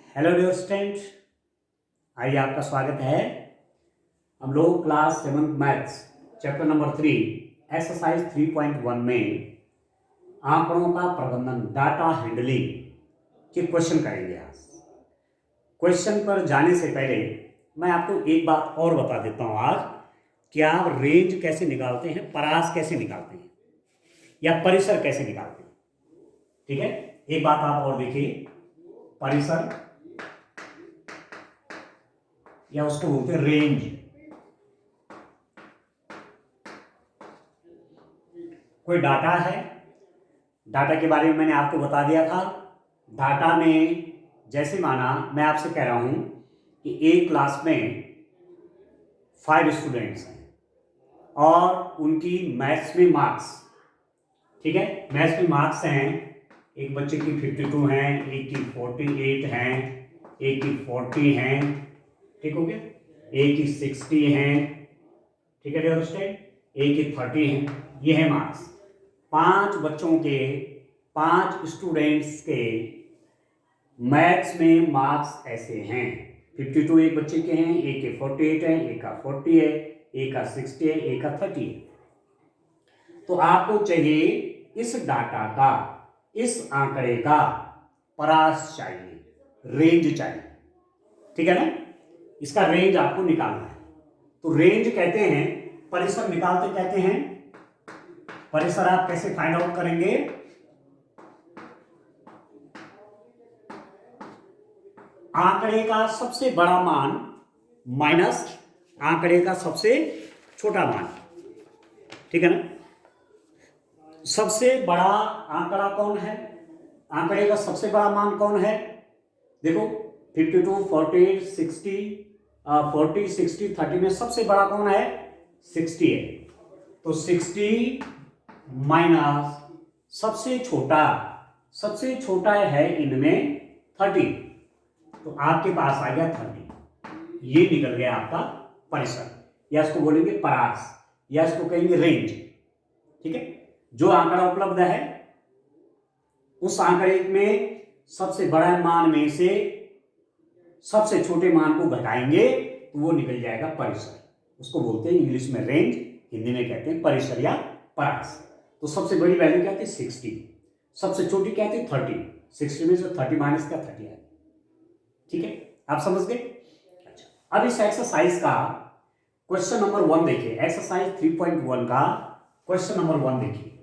Hello dear student, आइए आपका स्वागत है। हम लोग class 7 maths chapter number 3 exercise 3.1 में आंकड़ों का प्रबंधन डाटा हैंडलिंग के क्वेश्चन करेंगे। आज क्वेश्चन पर जाने से पहले मैं आपको एक बात और बता देता हूँ आज कि आप रेंज कैसे निकालते हैं, परास कैसे निकालते हैं या परिसर कैसे निकालते हैं। ठीक है, एक बात आप और देखिए, परिसर या उसको बोलते हैं रेंज। कोई डाटा है, डाटा के बारे में मैंने आपको बता दिया था। डाटा में जैसे माना मैं आपसे कह रहा हूं कि एक क्लास में 5 स्टूडेंट्स हैं और उनकी मैथ्स में मार्क्स, ठीक है, मैथ्स में मार्क्स हैं, एक बच्चे की 52 हैं, एक की 48 हैं, एक की 40 हैं, ठीक हो गया, एक की 60 हैं, ठीक है डियर स्टूडेंट, एक की 30 हैं। ये है मार्क्स। 5 बच्चों के, 5 स्टूडेंट्स के मैथ्स में मार्क्स ऐसे हैं। 52 एक बच्चे के हैं, एक के 48 है, एक का 40 है, एक का 60 है, एक का 30 है। तो आपको चाहिए इस डाटा का, इस आंकड़े का परास चाहिए, रेंज चाहिए, ठीक है ना। इसका रेंज आपको निकालना है। तो रेंज कहते हैं, परिसर निकालते कहते हैं। परिसर आप कैसे फाइंड आउट करेंगे? आंकड़े का सबसे बड़ा मान माइनस आंकड़े का सबसे छोटा मान, ठीक है ना। सबसे बड़ा आंकड़ा कौन है? आंकड़े का सबसे बड़ा मान कौन है? देखो 52, 48, 60, 40, 60, 30 में सबसे बड़ा कौन है? 60 है। तो 60 माइनस सबसे छोटा है इनमें 30, तो आपके पास आ गया 30। ये निकल गया आपका परिसर, या इसको बोलेंगे परास, या इसको कहेंगे रेंज, ठीक है। जो आंकड़ा उपलब्ध है उस आंकड़े में सबसे बड़ा मान में से सबसे छोटे मान को घटाएंगे तो वो निकल जाएगा परिसर। उसको बोलते हैं इंग्लिश में रेंज, हिंदी में कहते हैं परिसर या परास। तो सबसे बड़ी वैल्यू क्या थी? 60। सबसे छोटी क्या थी? 30। 60 में से 30 माइनस क्या? 30 है, ठीक है। आप समझ गए? अच्छा, अब इस एक्सरसाइज का क्वेश्चन नंबर 1 देखिए। एक्सरसाइज 3.1 का क्वेश्चन नंबर 1 देखिए।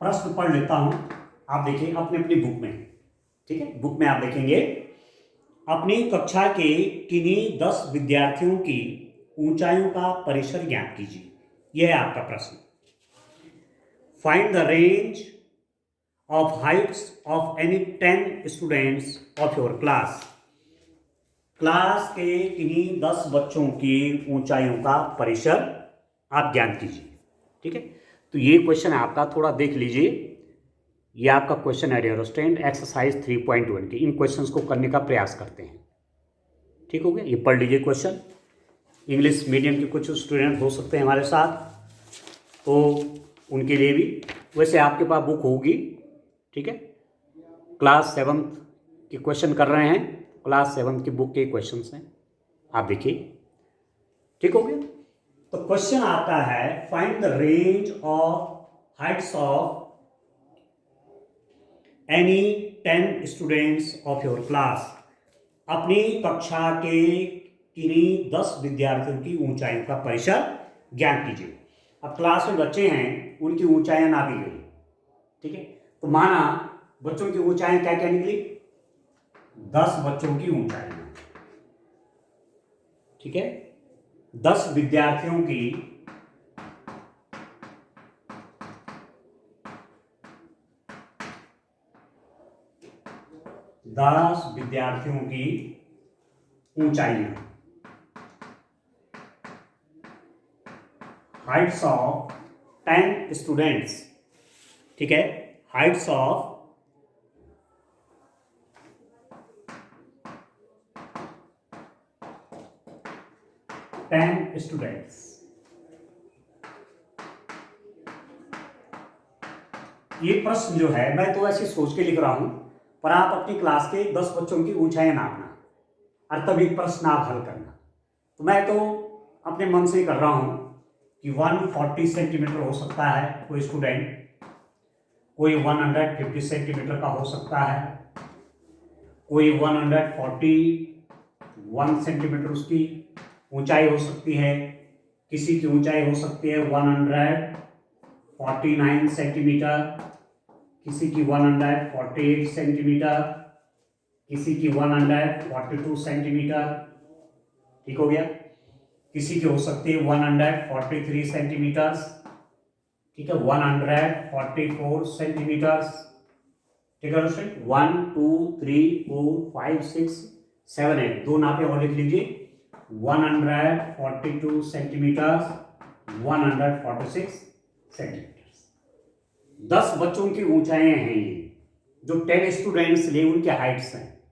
प्रश्न पढ़ लेता हूं, आप देखिए अपनी अपनी बुक में, ठीक है। बुक में आप देखेंगे, अपनी कक्षा के किन्हीं 10 विद्यार्थियों की ऊंचाइयों का परिसर ज्ञात कीजिए। यह है आपका प्रश्न। Find the range of Heights of any 10 students of your class. Class के किन्हीं 10 बच्चों की ऊंचाइयों का परिसर आप ज्ञात कीजिए, ठीक है। तो ये क्वेश्चन आपका थोड़ा देख लीजिए। ये आपका क्वेश्चन है डियर स्टूडेंट, एक्सरसाइज 3.1 के। इन क्वेश्चंस को करने का प्रयास करते हैं, ठीक हो गया। ये पढ़ लीजिए क्वेश्चन। इंग्लिश मीडियम के कुछ स्टूडेंट हो सकते हैं हमारे साथ, तो उनके लिए भी, वैसे आपके पास बुक होगी, ठीक है। क्लास 7 के क्वेश्चन कर रहे हैं, क्लास 7 की बुक के क्वेश्चंस हैं, आप देखिए, ठीक हो गया। तो क्वेश्चन आता है, find the range of Heights of any 10 students of your class. अपनी कक्षा के किन्हीं 10 विद्यार्थियों की ऊंचाइयों का परिसर ज्ञात कीजिए। अब क्लास में बच्चे हैं, उनकी ऊंचाइयां नापी गई, ठीक है। तो माना बच्चों की ऊंचाइयां क्या क्या निकली? 10 बच्चों की ऊंचाइयां, ठीक है। 10 विद्यार्थियों की 10 विद्यार्थियों की ऊंचाइयां, हाइट्स ऑफ 10 स्टूडेंट्स, ठीक है। Heights of 10 students. ये प्रश्न जो है, मैं तो ऐसे सोच के लिख रहा हूं, पर आप अपनी क्लास के 10 बच्चों की ऊंचाई नापना और तब एक प्रश्न आप हल करना। तो मैं तो अपने मन से ही कर रहा हूँ कि 140 सेंटीमीटर हो सकता है कोई स्टूडेंट, कोई 150 सेंटीमीटर का हो सकता है, कोई 141 सेंटीमीटर उसकी ऊंचाई हो सकती है, किसी की ऊंचाई हो सकती है 149 सेंटीमीटर, किसी की 148 सेंटीमीटर, किसी की 142 सेंटीमीटर, ठीक हो गया। किसी की हो सकती है 143 सेंटीमीटर, ठीक है, 144 सेंटीमीटर, ठीक है दोस्तों। 1 2 3 4 5 6 7 8 दो नापे और लिख लीजिए। 142 सेंटीमीटर, 146 सेंटीमीटर। 10 बच्चों की ऊंचाइयां हैं ये, जो 10 स्टूडेंट्स लिए उनके हाइट्स हैं।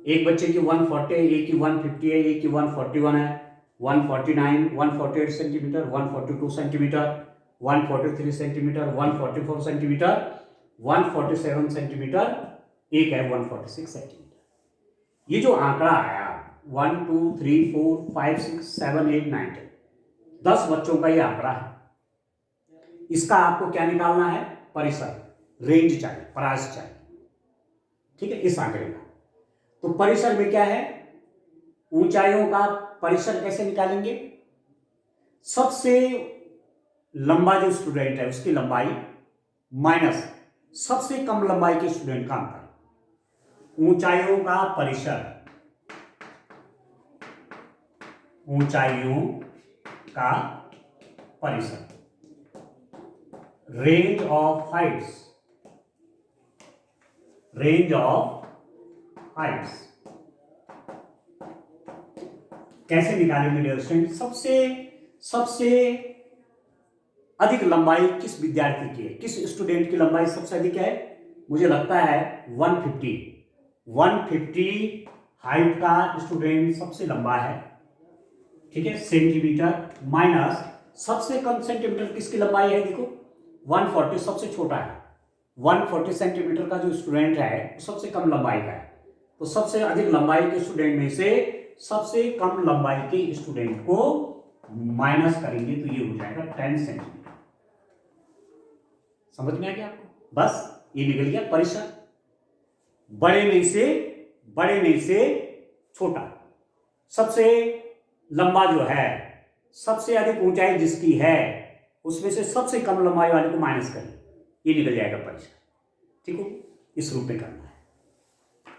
एक बच्चे की 140 है, एक की 150 है, एक की 141 है, 149, 148 centimetre, 142 centimetre, 143 centimetre, 144 centimetre, 147 centimetre, एक है 146 सेंटीमीटर। ये जो आंकड़ा आया 1 2 3 4 5 6 7 8 9 10 बच्चों का ये आंकड़ा है। इसका आपको क्या निकालना है? परिसर, रेंज चाहिए, परास चाहिए, ठीक है, इस आंकड़े का। तो परिसर में क्या है? ऊंचाइयों का परिसर कैसे निकालेंगे? सबसे लंबा जो स्टूडेंट है उसकी लंबाई माइनस सबसे कम लंबाई के स्टूडेंट का अंतर। ऊंचाइयों का परिसर, ऊंचाइयों का परिसर, range of Heights, range of Heights कैसे निकालेंगे डियर स्टूडेंट? सबसे अधिक लंबाई किस विद्यार्थी की है, किस स्टूडेंट की लंबाई सबसे अधिक है? मुझे लगता है 150 हाइट का स्टूडेंट सबसे लंबा है, ठीक है, सेंटीमीटर, माइनस सबसे कम सेंटीमीटर किसकी लंबाई है? देखो 140 सबसे छोटा है, 140 सेंटीमीटर का जो स्टूडेंट है सबसे कम लंबाई का है। तो सबसे अधिक लंबाई के स्टूडेंट में से सबसे कम लंबाई के स्टूडेंट को माइनस करेंगे तो ये हो जाएगा 10 सेंटीमीटर। समझ में आ गया आपको? बस ये निकल गया परिसर। बड़े में से छोटा, सबसे लंबा जो है, सबसे अधिक ऊंचाई जिसकी है उसमें से सबसे कम लंबाई वाले को माइनस करें, ये निकल जाएगा परिसर, ठीक हो? इस रूप में करना है।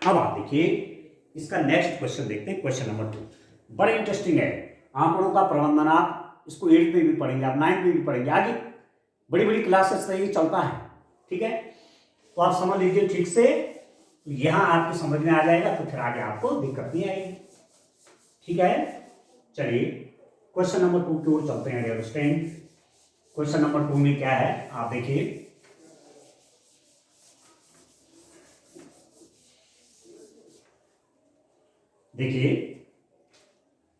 अब आप देखिए इसका नेक्स्ट क्वेश्चन देखते हैं, क्वेश्चन नंबर 2। बड़े इंटरेस्टिंग है, आंकड़ों का प्रबंधन। आप इसको 8th में भी पढ़ेंगे, आप 9th में भी पढ़ेंगे, आगे बड़ी बड़ी क्लासेस से ये चलता है, ठीक है। तो आप समझ लीजिए ठीक से, तो यहां आपको समझ में आ जाएगा, तो फिर आगे आपको दिक्कत नहीं आएगी, ठीक है। चलिए क्वेश्चन नंबर 2 की ओर चलते हैं डियर स्टूडेंट। क्वेश्चन नंबर 2 में क्या है आप देखिए,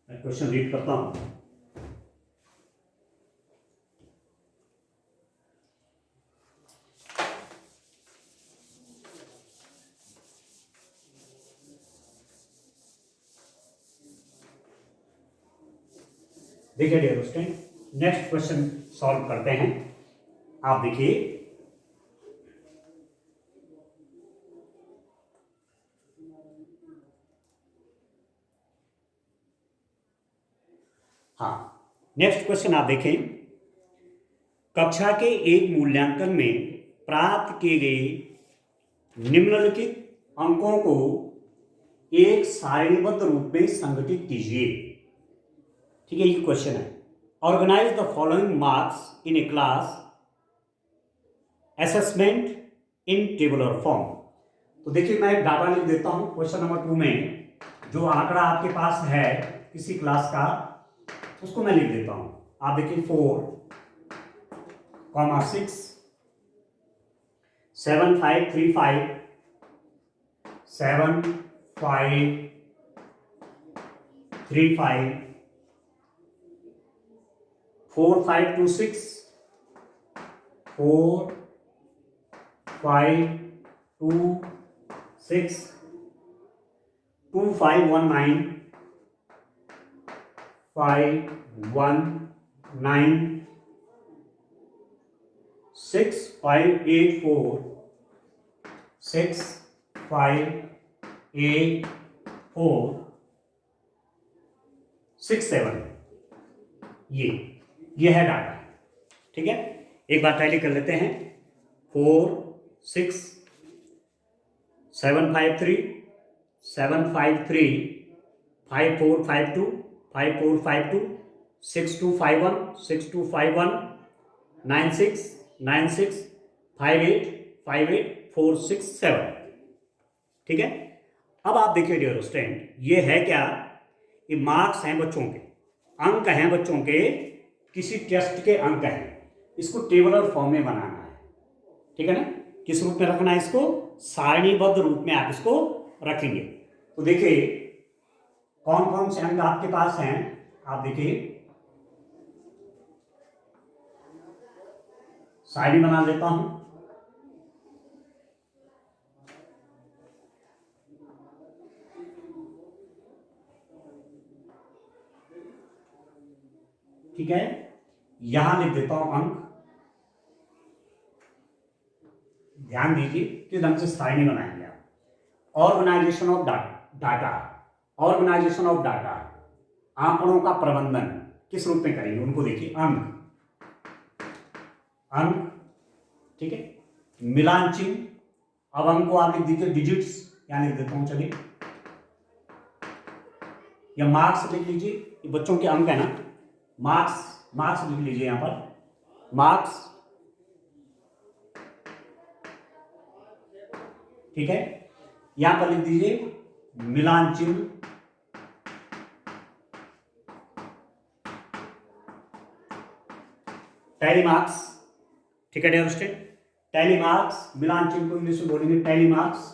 मैं क्वेश्चन रीड करता हूं। देखिए dear student, next question solve करते हैं। आप देखिए, हाँ, नेक्स्ट क्वेश्चन आप देखें। कक्षा के एक मूल्यांकन में प्राप्त किए गए निम्नलिखित अंकों को एक सारणीबद्ध रूप में संगठित कीजिए, ठीक है, ये क्वेश्चन है। Organise the following marks in a class assessment in tabular form. तो देखिए मैं एक डाटा लिख देता हूं क्वेश्चन नंबर 2 में, जो आंकड़ा आपके पास है किसी क्लास का उसको मैं लिख देता हूं। आप देखिए 4, 6, 7 5 3 5, 7 5 3 5, 4 5 2 6, 4 5 2 6 2519 519 6584 6584 67। ये है डाटा। ठीक है, एक बार टैली कर लेते हैं। 4 6 753 753 5452 5452 6251 6251 96 96 58 58 467। ठीक है, अब आप देखिए डियर स्टूडेंट, ये है क्या? ये मार्क्स हैं बच्चों के, अंक हैं बच्चों के, किसी टेस्ट के अंक हैं। इसको टेबलर फॉर्म में बनाना है। ठीक है ना, किस रूप में रखना है इसको? सारणीबद्ध रूप में आप इसको रखेंगे। तो देखिए कौन कौन से अंक आपके पास हैं, आप देखिए सारणी बना लेता हूं। ठीक है, यहां लिख देता हूं अंक। ध्यान दीजिए किस ढंग से सारणी बनाएंगे आप। Organisation of data, organisation of data, आंकड़ों का प्रबंधन किस रूप में करेंगे उनको देखिए। अंक, अंक, ठीक है, मिलान चिन्ह। अब अंक को आप लिख दीजिए डिजिट्स, यहां लिख देता हूं, चलिए, या मार्क्स लिख लीजिए, ये बच्चों के अंक है ना, मार्क्स, मार्क्स लिख लीजिए यहां पर, मार्क्स। ठीक है, यहां पर लिख दीजिए मिलान चिन्ह, टैली मार्क्स। ठीक है डियर स्टूडेंट, टैली मार्क्स, मिलान चिन्ह को इंग्लिश में बोलेंगे टैली मार्क्स।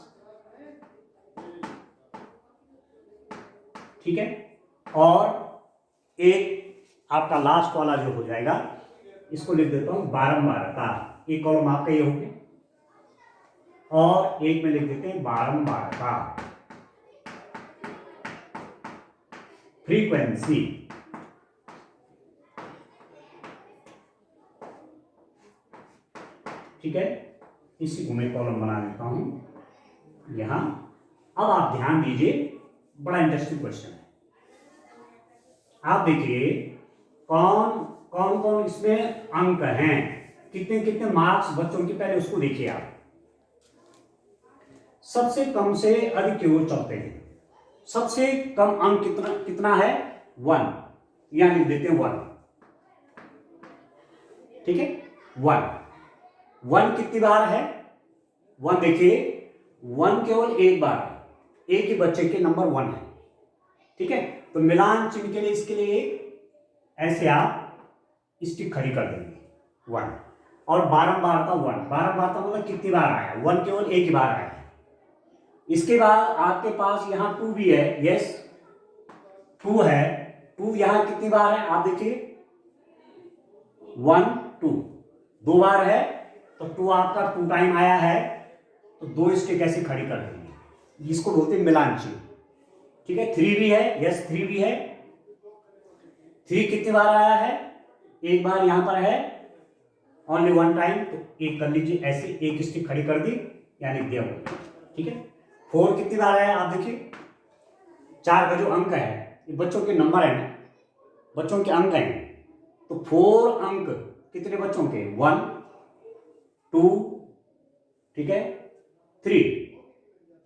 ठीक है, और एक आपका लास्ट वाला जो हो जाएगा, इसको लिख देता हूं बारंबारता। एक कॉलम आपका ये हो गया, और एक में लिख देते हैं बारंबारता, फ्रीक्वेंसी। ठीक है, इसी को मैं कॉलम बना देता हूं यहां। अब आप ध्यान दीजिए, बड़ा इंटरेस्टिंग क्वेश्चन है। आप देखिए कौन कौन कौन इसमें अंक हैं, कितने कितने मार्क्स बच्चों के, पहले उसको देखिए आप। सबसे कम से अधिक की ओर चलते हैं। सबसे कम अंक कितना है? 1, यहां लिख देते हैं 1। ठीक है, 1, 1 कितनी बार है? 1 देखिए, 1 केवल एक बार है, एक ही बच्चे के नंबर 1 है। ठीक है, तो मिलान चिन्ह के लिए इसके लिए ऐसे आप स्टिक खड़ी कर देंगे 1, और बारंबारता 1, बारंबारता मतलब कितनी बार आया? 1 केवल एक ही बार आया है। इसके बाद आपके पास यहां 2 भी है, यस 2 है, 2 यहां कितनी बार है? आप देखिए 1 2 2 बार है, तो 2 आपका 2 टाइम आया है, तो 2 स्टिक ऐसे खड़ी कर देंगे, इसको बोलते हैं मिलान चिन्ह। ठीक है, 3 भी है, यस 3 भी है। 3 कितनी बार आया है? एक बार यहां पर है, ओनली 1 टाइम, तो एक कर लीजिए ऐसे, एक स्टिक खड़ी कर दी, यानी दिया हुआ। ठीक है, 4 कितनी बार आया? आप देखिए 4 का जो अंक है, ये बच्चों के नंबर है ना, बच्चों के अंक हैं, तो 4 अंक कितने बच्चों के? 1 2, ठीक है, 3।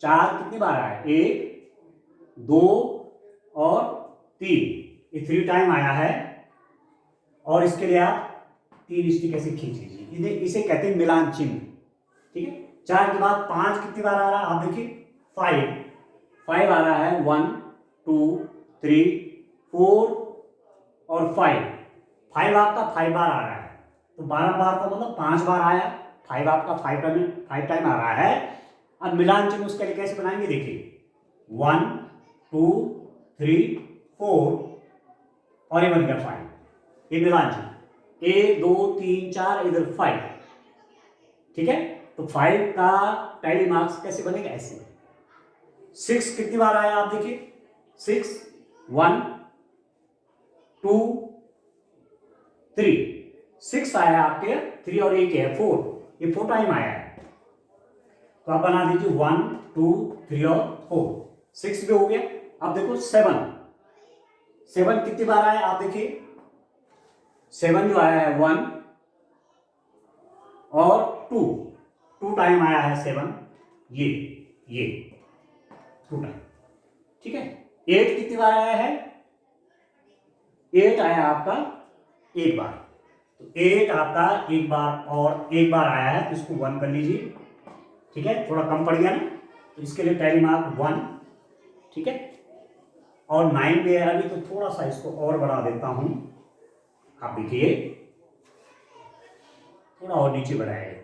4 कितनी बार आया? 1 2 और 3, ये 3 टाइम आया है, और इसके लिए आप 3 स्टिक ऐसे खींच लीजिए, इसे कहते हैं मिलान चिन्ह। ठीक है, 4 के बाद 5 कितनी बार आ रहा है? आप देखिए 5 आ रहा है, 1 2 3 4 और 5 आपका 5 बार आ रहा है, तो 12 बार का मतलब 5 बार आया, 5 आपका 5 टाइम आ रहा है। अब मिलान चिन्ह उसके लिए कैसे बनाएंगे? देखिए 1 2 3 4 और ये बन गया 5, ये मिलान चिन्ह, 1 2 3 4, इधर 5। ठीक है, तो 5 का टैली मार्क्स कैसे बनेगा? ऐसे, 6 कितनी बार आया आप देखिए, 6, 1 2 3, 6 आया आपके, 3 और 1 है 4, ये 4 टाइम आया है। तो आप बना दीजिए 1 2 3 और 4, 6 भी हो गया। अब देखो 7, 7 कितनी बार आया आप देखिए, 7 जो आया है 1 और 2 टाइम आया है 7, ये 2 टाइम, ठीक है। 8 कितनी बार आया है, 8 आया आपका एक बार, तो 8 आपका एक बार और एक बार आया है, तो इसको 1 कर लीजिए, ठीक है। थोड़ा कम पड़ गया ना, तो इसके लिए टैली मार्क 1, ठीक है। और 9 भी है अभी, तो थोड़ा सा इसको और बढ़ा देता हूं, आप देखिए थोड़ा और नीचे बढ़ाया है,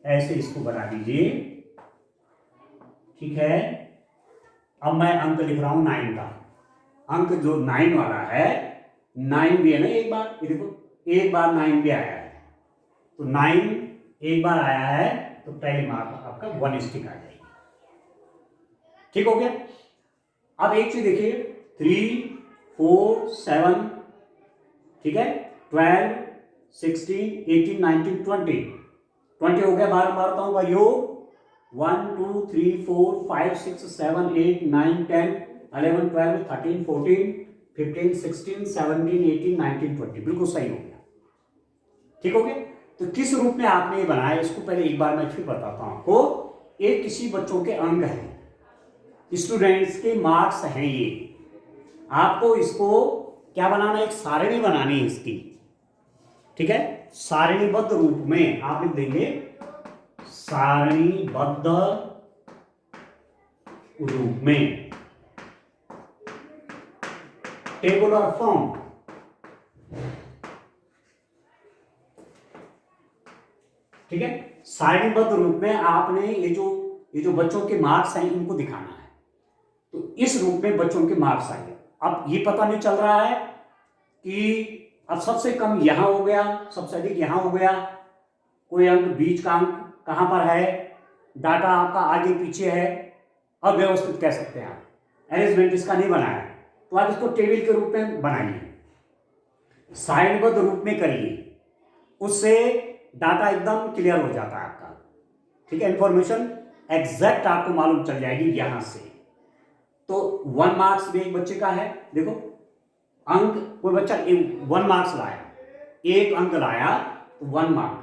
ऐसे इसको बढ़ा दीजिए, ठीक है। अब मैं अंक लिख रहा हूं 9 का, अंक जो 9 वाला है, 9 भी है ना एक बार, ये देखो एक बार 9 भी आया है, तो 9 एक बार आया है, तो पहले मार्क आपका 1 स्टिक आ जाएगी, ठीक हो गया। अब एक चीज देखिए, 3 4 7, ठीक है, 12 16 18 19 20 हो गया। बारह मारताओं का योग, 1 2 3 4 5 6 7 8 9 10 11 12 13 14 15 16 17 18 19 20, बिल्कुल सही हो गया, ठीक हो गया। तो किस रूप में आपने ये बनाया, इसको पहले एक बार मैं फिर बताता हूं आपको। ये किसी बच्चों के अंक हैं, स्टूडेंट्स के मार्क्स हैं, ये आपको इसको क्या बनाना है, एक सारणी बनानी है इसकी, ठीक है। सारणीबद्ध रूप में आप लिख देंगे, सारणीबद्ध रूप में, टेबुलर फॉर्म, ठीक है। सारणीबद्ध रूप में आपने ये जो बच्चों के मार्क्स हैं इनको दिखाना है, तो इस रूप में बच्चों के मार्क्स आएंगे। अब ये पता नहीं चल रहा है कि अब सबसे कम यहां हो गया, सबसे अधिक यहां हो गया, कोई अंक बीच का अंक कहां पर है, डाटा आपका आगे पीछे है, अव्यवस्थित कह सकते हैं आप, अरेंजमेंट इसका नहीं बनाया, तो आप इसको टेबल के रूप में बनाइए, सारणीबद्ध रूप में करिए, उससे डाटा एकदम क्लियर हो जाता है आपका, ठीक है। इंफॉर्मेशन एग्जैक्ट आपको मालूम चल जाएगी यहां से। तो 1 मार्क्स भी एक बच्चे का है, देखो अंक, कोई बच्चा 1 मार्क्स लाया, एक अंक लाया तो 1 मार्क,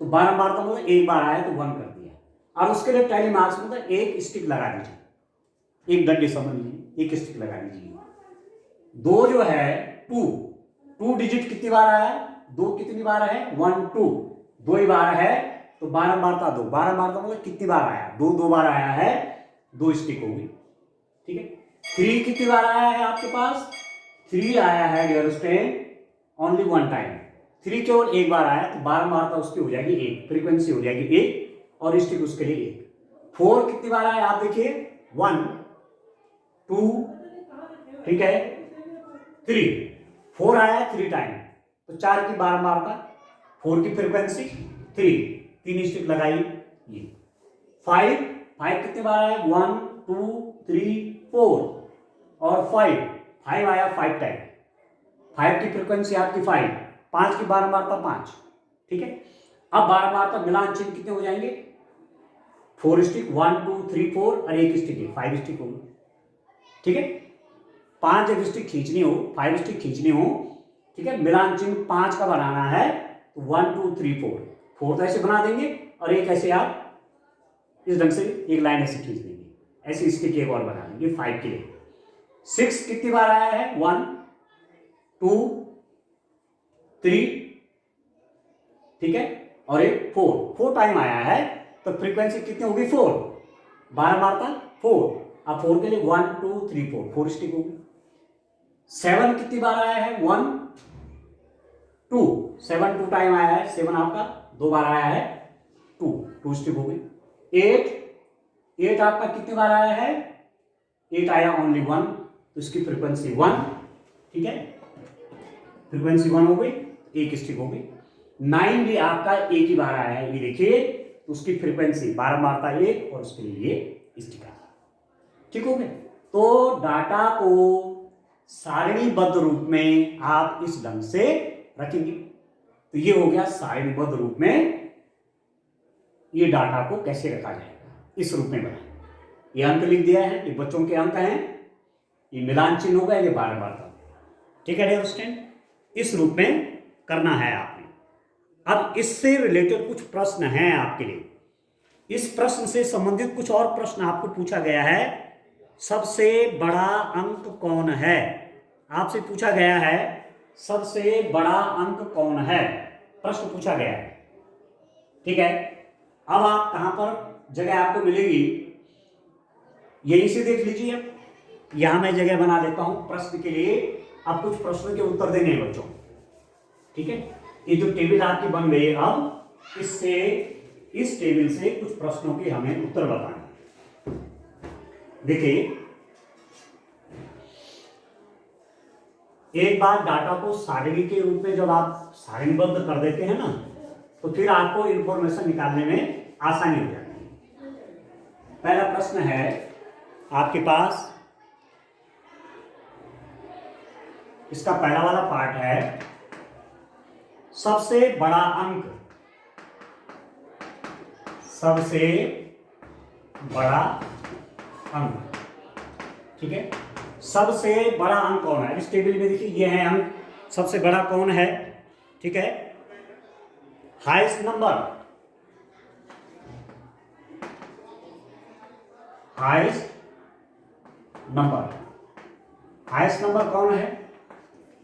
तो 12 मार्क का मतलब एक बार आया तो 1 कर दिया। अब उसके लिए टैली मार्क्स मतलब एक स्टिक लगा दीजिए, एक डंडे समझ लीजिए, एक स्टिक लगा दीजिए। 2 जो है 2 डिजिट कितनी बार आया, 2 कितनी बार है, 1 2, 2 ही बार है, तो 12 मारता 2, 12 मारता मतलब कितनी बार आया, 2 बार आया है, 2 स्टिक होगी, ठीक है। 3 कितनी बार आया है आपके पास, 3 आया है डियर स्टूडेंट, ओनली 1 टाइम, 3 केवल एक बार आया, तो 12 मारता उसकी हो जाएगी 1, फ्रीक्वेंसी हो जाएगी 1 और स्टिक उसके लिए 1। 4 कितनी बार आया आप देखिए, 1 2, ठीक है, 3, 4 आया 3 टाइम, तो 4 की 12 मारता, 4 की फ्रीक्वेंसी 3 स्टिक लगाई ये। 5 कितने बार आया, 1 2 3 4 और 5 आया 5 टाइम, 5 की फ्रीक्वेंसी आपकी 5 की 12 मारता 5, ठीक है। अब 12 मारता मिलान चिन्ह कितने हो जाएंगे, 4 स्टिक, 1 2 3 4 और एक स्टिक है, 5 स्टिक होगी, ठीक है। 5 जब स्टिक खींचनी हो, 5 स्टिक खींचनी हो, ठीक है, मिलान चिन्ह 5 का बनाना है, तो 1 2 3 4 तो ऐसे बना देंगे, और एक ऐसे आप इस ढंग से एक लाइन ऐसे खींच देंगे, ऐसे स्टिक एक और बना देंगे 5 के लिए। 6 कितनी बार आया है, 1 2 3, ठीक है, और एक 4 टाइम आया है, तो फ्रीक्वेंसी कितनी होगी 4, 12 मारता 4, अब 4 के लिए 1 2 3 4 स्टिक होगी। 7 कितनी बार आया है, 1 2, 7 2 टाइम आया है, 7 आपका 2 बार आया है, 2 स्टिक हो गई। 8 आपका कितनी बार आया है, 8 आया ओनली 1, तो इसकी फ्रीक्वेंसी 1, ठीक है, फ्रीक्वेंसी 1 हो गई, एक स्टिक हो गई। 9 भी आपका एक ही बार आया है, ये देखिए, तो उसकी फ्रीक्वेंसी बारंबारता 1 और उसके लिए ये स्टिकर। ठीक हो गया। तो डाटा को सारणीबद्ध रूप में आप इस ढंग से रखेंगे। तो ये हो गया सारणीबद्ध रूप में ये डाटा को कैसे रखा जाएगा, इस रूप में बनाए। ये अंक लिख दिया है, ये बच्चों के अंक हैं, ये मिलान चिन्ह होगा, ये बारंबारता। ठीक है डियर स्टूडेंट, इस रूप में करना है आपने। अब इससे रिलेटेड कुछ प्रश्न हैं आपके लिए। इस प्रश्न से संबंधित कुछ और प्रश्न आपको पूछा गया है। सबसे बड़ा अंक कौन है, आपसे पूछा गया है सबसे बड़ा अंक कौन है, प्रश्न पूछा गया है। ठीक है, अब आप कहां पर जगह आपको मिलेगी यहीं से देख लीजिए। यहां मैं जगह बना देता हूं प्रश्न के लिए। अब कुछ प्रश्नों के उत्तर देने हैं बच्चों। ठीक है, ये जो टेबल आपकी बन गई है, अब इससे इस टेबल से कुछ प्रश्नों के हमें उत्तर बताने। देखिए, एक बार डाटा को सारणी के रूप में जब आप सारणीबद्ध कर देते हैं ना, तो फिर आपको इंफॉर्मेशन निकालने में आसानी हो जाती है। पहला प्रश्न है आपके पास, इसका पहला वाला पार्ट है सबसे बड़ा अंक, सबसे बड़ा अंक। ठीक है, सबसे बड़ा अंक कौन है, इस टेबल में देखिए ये है अंक, सबसे बड़ा कौन है। ठीक है, highest number, highest number, highest number कौन है,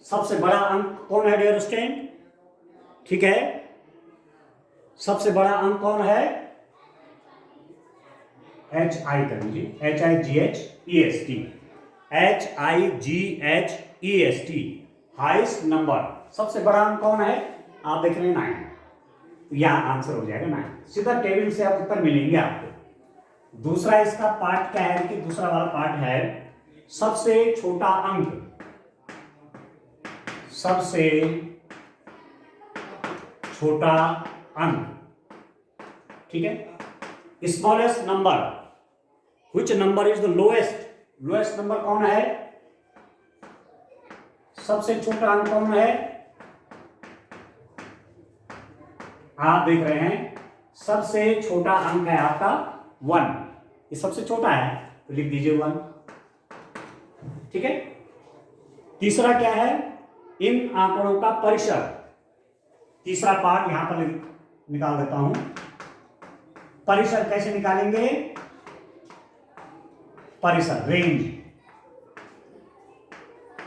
सबसे बड़ा अंक कौन है डियर स्टूडेंट। ठीक है, सबसे बड़ा अंक कौन है, HI कर लीजिए, HIGHEST, HIGHEST, हाईएस्ट नंबर, सबसे बड़ा अंक कौन है, आप देख रहे हैं 9। तो यहां आंसर हो जाएगा 9, सीधा टेबल से आप उत्तर मिलेंगे आपको। दूसरा इसका पार्ट क्या है कि दूसरा वाला पार्ट है सबसे छोटा अंक, सबसे छोटा अंक। ठीक है, smallest number, which number is the lowest, lowest number कौन है, सबसे छोटा अंक कौन है, आप देख रहे हैं सबसे छोटा अंक है आपका 1, ये सबसे छोटा है तो लिख दीजिए 1। ठीक है, तीसरा क्या है, इन आंकड़ों का परिसर, तीसरा पार्ट यहां पर निकाल देता हूं। परिसर कैसे निकालेंगे, परिसर, रेंज।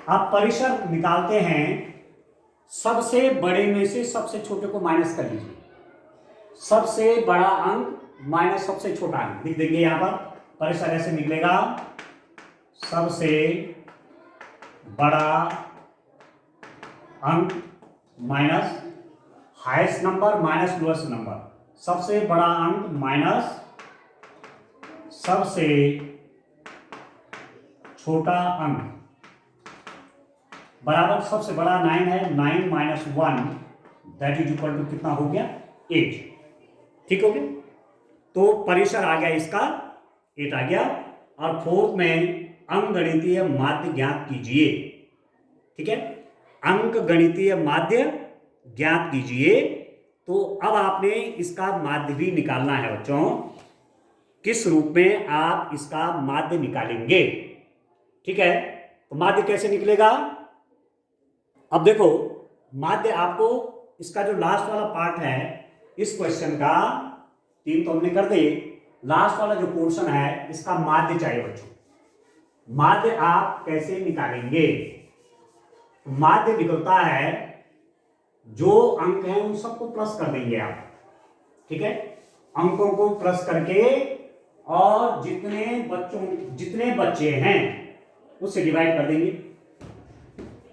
आप परिसर निकालते हैं, सबसे बड़े में से सबसे छोटे को माइनस कर लीजिए, सबसे बड़ा अंक माइनस सबसे छोटा अंक लिख देंगे। यहां पर परिसर ऐसे निकलेगा, सबसे बड़ा अंक minus highest number minus lowest number, सबसे बड़ा अंक माइनस सबसे छोटा अंक बराबर सबसे बड़ा 9 है, 9 minus 1 that is equal to कितना हो गया, 8। ठीक हो गया, तो परिसर आ गया इसका 8 आ गया। और फोर्थ में अंकगणितीय माध्य ज्ञात कीजिए। ठीक है, अंक गणितीय माध्य ज्ञात कीजिए। तो अब आपने इसका माध्य भी निकालना है बच्चों, किस रूप में आप इसका माध्य निकालेंगे। ठीक है, तो माध्य कैसे निकलेगा, अब देखो माध्य आपको इसका जो लास्ट वाला पार्ट है इस क्वेश्चन का 3 तो हमने कर दिए, लास्ट वाला जो पोर्शन है इसका माध्य चाहिए बच्चों। माध्य आप कैसे निकालेंगे, माध्य निकलता है जो अंक हैं उन सबको प्लस कर देंगे आप। ठीक है, अंकों को प्लस करके और जितने बच्चे हैं उससे डिवाइड कर देंगे।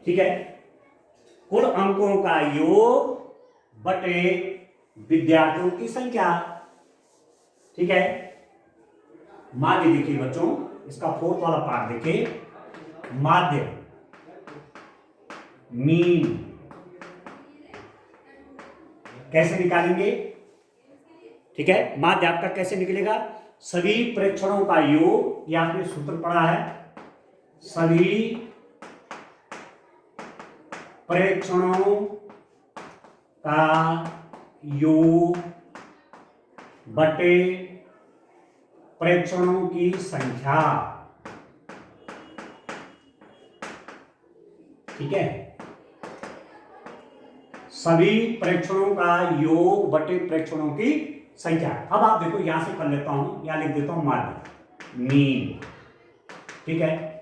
ठीक है, कुल अंकों का योग बटे विद्यार्थियों की संख्या। ठीक है, माध्य देखिए बच्चों, इसका फोर्थ वाला पार्ट देखिए, माध्य मीन कैसे निकालेंगे, ठीक है, माध्य आपका कैसे निकलेगा? सभी प्रेक्षणों का योग, ये आपने सूत्र पढ़ा है, सभी प्रेक्षणों का योग बटे प्रेक्षणों की संख्या। ठीक है, सभी प्रेक्षणों का योग बटे प्रेक्षणों की संख्या। अब आप देखो, यहां से कर लेता हूं, यहां लिख देता हूं माध्य, मीन। ठीक है,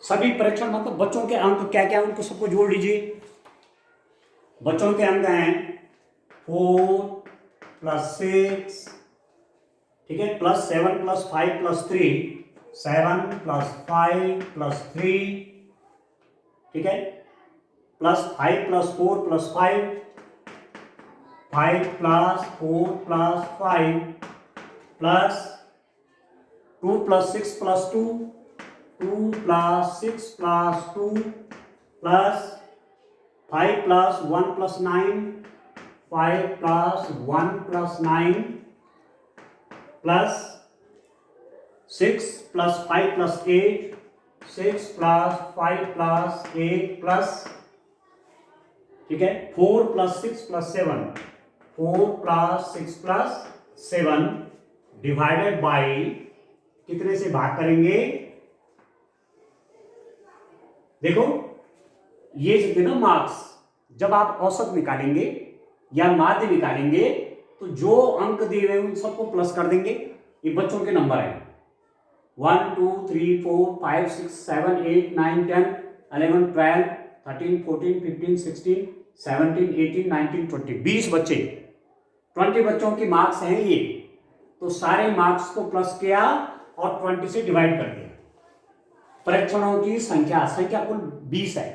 सभी प्रेक्षण मतलब बच्चों के अंक क्या क्या, उनको सबको जोड़ लीजिए। बच्चों के अंक हैं 4 + 6, ठीक है, +7 + 5 + 3, 7 + 5 + 3, ठीक है, +5 + 4 + 5, 5 + 4 + 5, प्लस 2 + 6 + 2, 2 + 6 + 2, प्लस 5 + 1 + 9, 5 + 1 + 9, प्लस 6 + 5 + 8, 6 + 5 + 8, प्लस, ठीक है, 4 + 6 + 7, 4 + 6 + 7 डिवाइडेड बाय कितने से भाग करेंगे? देखो, ये जितने ना मार्क्स, जब आप औसत निकालेंगे या माध्य निकालेंगे तो जो अंक दिए हुए उन सबको प्लस कर देंगे। ये बच्चों के नंबर है 1 2 3 4 5 6 7 8 9 10 11 12 13 14 15 16 17 18 19 20, 20 बच्चे, 20 बच्चों की मार्क्स हैं ये। तो सारे मार्क्स को प्लस किया और 20 से डिवाइड कर दिया। परीक्षणों की संख्या, संख्या कुल 20 है,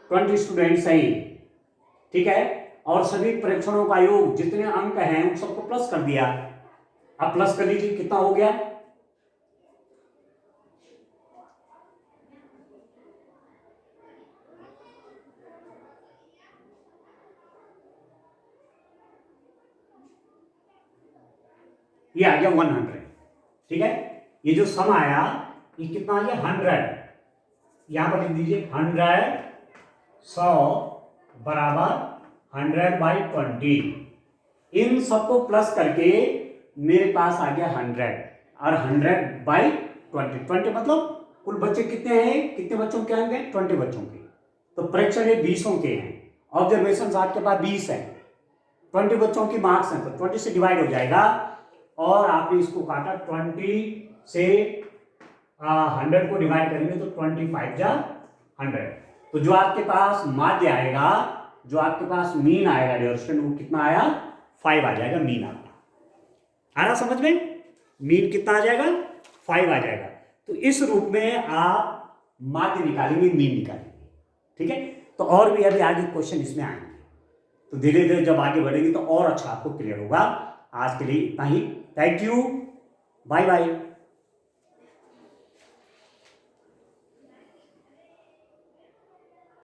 20 स्टूडेंट्स हैं, ठीक है, और सभी परीक्षणों का योग जितने अंक हैं उन सबको प्लस कर दिया। अब प्लस कर लीजिए, कितना हो गया? ये आ गया 100, ठीक है। ये जो सम आया ये कितना आ गया? 100। यहां पर लिख दीजिए 100, 100 बराबर 100/20। इन सबको प्लस करके मेरे पास आ गया 100, और 100/20, 20 मतलब कुल बच्चे कितने हैं, कितने बच्चों के अंक हैं? 20 बच्चों के। तो प्रेक्षण ये 20 के हैं, ऑब्जर्वेशन आपके पास 20 है, 20 बच्चों की मार्क्स हैं, तो 20 से डिवाइड हो जाएगा। और आपने इसको काटा 20 से 100 को डिवाइड करेंगे तो 25 जा 100। तो जो आपके पास माध्य आएगा, जो आपके पास मीन आएगा रिजल्ट, वो कितना आया? 5 आ जाएगा मीन आपका। आ रहा समझ में? मीन कितना आ जाएगा? 5 आ जाएगा। तो इस रूप में आप माध्य निकालेंगे, मीन निकालेंगे, ठीक है। तो और भी अभी आगे क्वेश्चन इसमें आएंगे, तो धीरे धीरे जब आगे बढ़ेंगे तो और अच्छा आपको क्लियर होगा। आज के लिए इतना ही, थैंक यू, बाय बाय।